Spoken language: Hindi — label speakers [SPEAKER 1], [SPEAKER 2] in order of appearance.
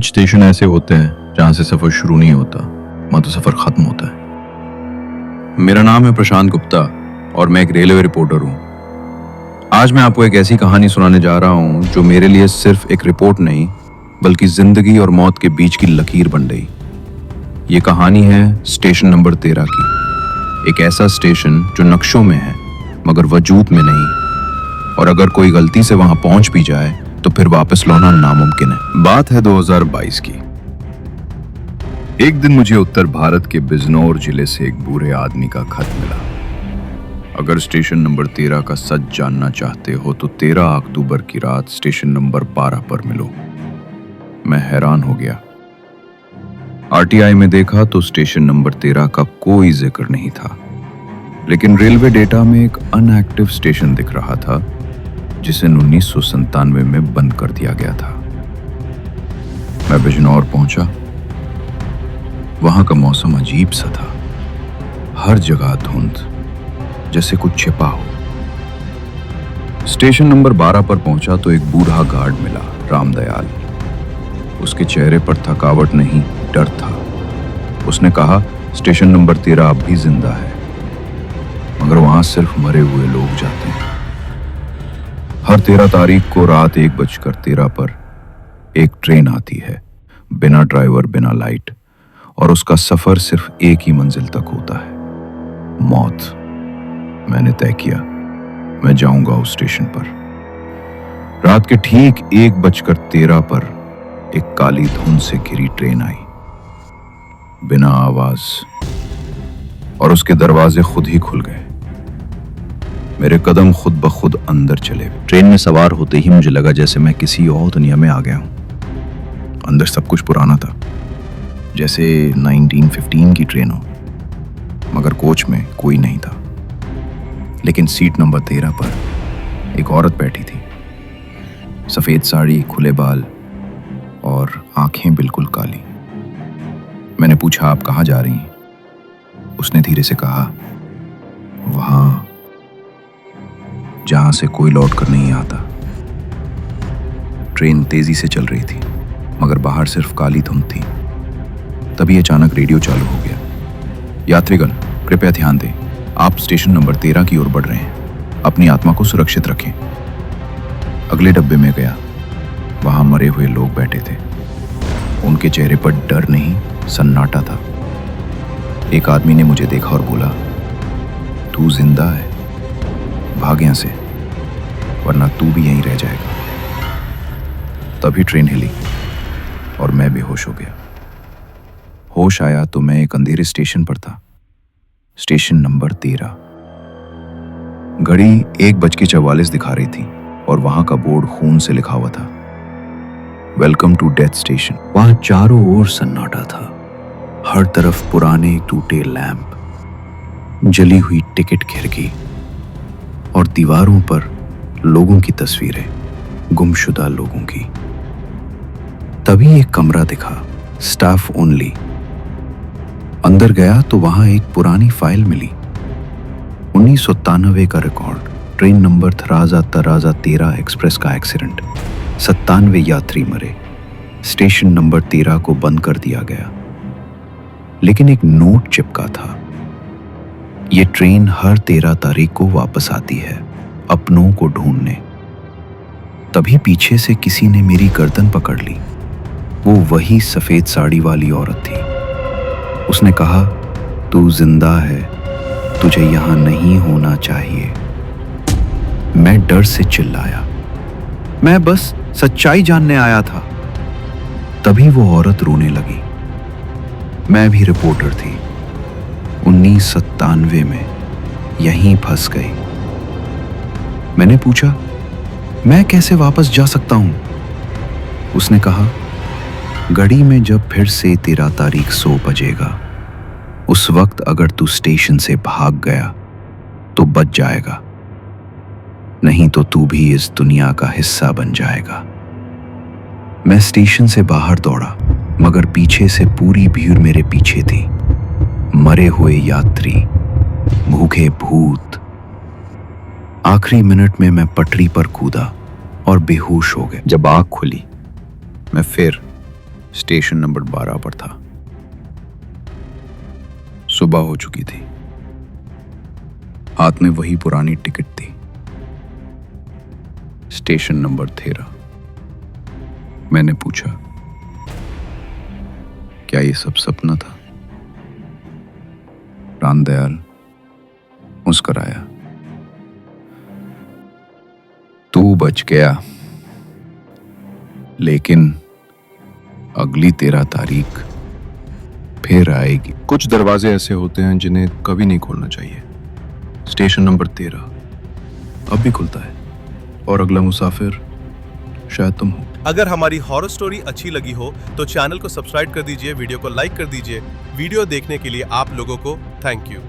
[SPEAKER 1] कुछ स्टेशन ऐसे होते हैं जहां से सफर शुरू नहीं होता, वहां तो सफर खत्म होता है। मेरा नाम है प्रशांत गुप्ता और मैं एक रेलवे रिपोर्टर हूं। आज मैं आपको एक ऐसी कहानी सुनाने जा रहा हूं जो मेरे लिए सिर्फ एक रिपोर्ट नहीं बल्कि जिंदगी और मौत के बीच की लकीर बन गई। ये कहानी है स्टेशन नंबर 13 की। एक ऐसा स्टेशन जो नक्शों में है मगर वजूद में नहीं, और अगर कोई गलती से वहां पहुंच भी जाए तो फिर वापस लौटना नामुमकिन है। बात है 2022 की। एक दिन मुझे उत्तर भारत के बिजनौर जिले से एक बूढ़े आदमी का खत मिला। अगर स्टेशन नंबर 13 का सच जानना चाहते हो तो 13 अक्टूबर की रात स्टेशन नंबर 12 पर मिलो। मैं हैरान हो गया। आरटीआई में देखा तो स्टेशन नंबर 13 का कोई जिक्र नहीं था, लेकिन रेलवे डेटा में एक अनएक्टिव स्टेशन दिख रहा था जिसे 1997 में बंद कर दिया गया था। मैं बिजनौर पहुंचा। वहां का मौसम अजीब सा था, हर जगह धुंध, जैसे कुछ छिपा हो। स्टेशन नंबर 12 पर पहुंचा तो एक बूढ़ा गार्ड मिला, रामदयाल। उसके चेहरे पर थकावट नहीं, डर था। उसने कहा, स्टेशन नंबर 13 अब भी जिंदा है, मगर वहां सिर्फ मरे हुए लोग जाते हैं। हर 13 तारीख को रात 1:13 पर एक ट्रेन आती है, बिना ड्राइवर, बिना लाइट, और उसका सफर सिर्फ एक ही मंजिल तक होता है, मौत। मैंने तय किया, मैं जाऊंगा उस स्टेशन पर। रात के ठीक 1:13 पर एक काली धुंध से घिरी ट्रेन आई, बिना आवाज, और उसके दरवाजे खुद ही खुल गए। मेरे कदम खुद ब खुद अंदर चले। ट्रेन में सवार होते ही मुझे लगा जैसे मैं किसी और दुनिया में आ गया हूं। अंदर सब कुछ पुराना था, जैसे 1915 की ट्रेन हो, मगर कोच में कोई नहीं था। लेकिन सीट नंबर 13 पर एक औरत बैठी थी, सफेद साड़ी, खुले बाल और आंखें बिल्कुल काली। मैंने पूछा, आप कहां जा रही हैं? उसने धीरे से कहा, वहां जहां से कोई लौट कर नहीं आता। ट्रेन तेजी से चल रही थी, मगर बाहर सिर्फ काली धुंध थी। तभी अचानक रेडियो चालू हो गया। यात्रीगण, कृपया ध्यान दें, आप स्टेशन नंबर 13 की ओर बढ़ रहे हैं। अपनी आत्मा को सुरक्षित रखें। अगले डब्बे में गया। वहां मरे हुए लोग बैठे थे। उनके चेहरे पर डर नहीं, सन्नाटा था। एक आदमी ने मुझे देखा और बोला, तू जिंदा है, भाग यहां से, वरना तू भी यहीं रह जाएगा। तभी ट्रेन हिली और मैं बेहोश हो गया। होश आया तो मैं एक अंधेरे स्टेशन पर था, स्टेशन नंबर 13। घड़ी 1:44 दिखा रही थी और वहां का बोर्ड खून से लिखा हुआ था, वेलकम टू डेथ स्टेशन। वहां चारों ओर सन्नाटा था। हर तरफ पुराने टूटे लैंप, जली हुई टिकट खिड़की और दीवारों पर लोगों की तस्वीरें, गुमशुदा लोगों की। तभी एक कमरा दिखा, स्टाफ ओनली। अंदर गया तो वहां एक पुरानी फाइल मिली, 1997 का रिकॉर्ड। ट्रेन नंबर थराजा तराजा 13 एक्सप्रेस का एक्सीडेंट, 97 यात्री मरे, स्टेशन नंबर 13 को बंद कर दिया गया। लेकिन एक नोट चिपका था, ये ट्रेन हर 13 तारीख को वापस आती है, अपनों को ढूंढने। तभी पीछे से किसी ने मेरी गर्दन पकड़ ली। वो वही सफेद साड़ी वाली औरत थी। उसने कहा, तू जिंदा है, तुझे यहां नहीं होना चाहिए। मैं डर से चिल्लाया, मैं बस सच्चाई जानने आया था। तभी वो औरत रोने लगी। मैं भी रिपोर्टर थी, 1997 में यहीं फंस गई। मैंने पूछा, मैं कैसे वापस जा सकता हूं? उसने कहा, घड़ी में जब फिर से 13 तारीख 100 बजेगा, उस वक्त अगर तू स्टेशन से भाग गया तो बच जाएगा, नहीं तो तू भी इस दुनिया का हिस्सा बन जाएगा। मैं स्टेशन से बाहर दौड़ा, मगर पीछे से पूरी भीड़ मेरे पीछे थी। मरे हुए यात्री, भूखे भूत। आखिरी मिनट में मैं पटरी पर कूदा और बेहोश हो गया। जब आंख खुली, मैं फिर स्टेशन नंबर 12 पर था। सुबह हो चुकी थी। हाथ में वही पुरानी टिकट थी, स्टेशन नंबर 13। मैंने पूछा, क्या ये सब सपना था? रामदयाल मुस्कुराया। तू बच गया, लेकिन अगली 13 तारीख फिर आएगी।
[SPEAKER 2] कुछ दरवाजे ऐसे होते हैं जिन्हें कभी नहीं खोलना चाहिए। स्टेशन नंबर 13 अब भी खुलता है, और अगला मुसाफिर शायद तुम हो।
[SPEAKER 3] अगर हमारी हॉरर स्टोरी अच्छी लगी हो तो चैनल को सब्सक्राइब कर दीजिए, वीडियो को लाइक कर दीजिए। वीडियो देखने के लिए आप लोगों को थैंक यू।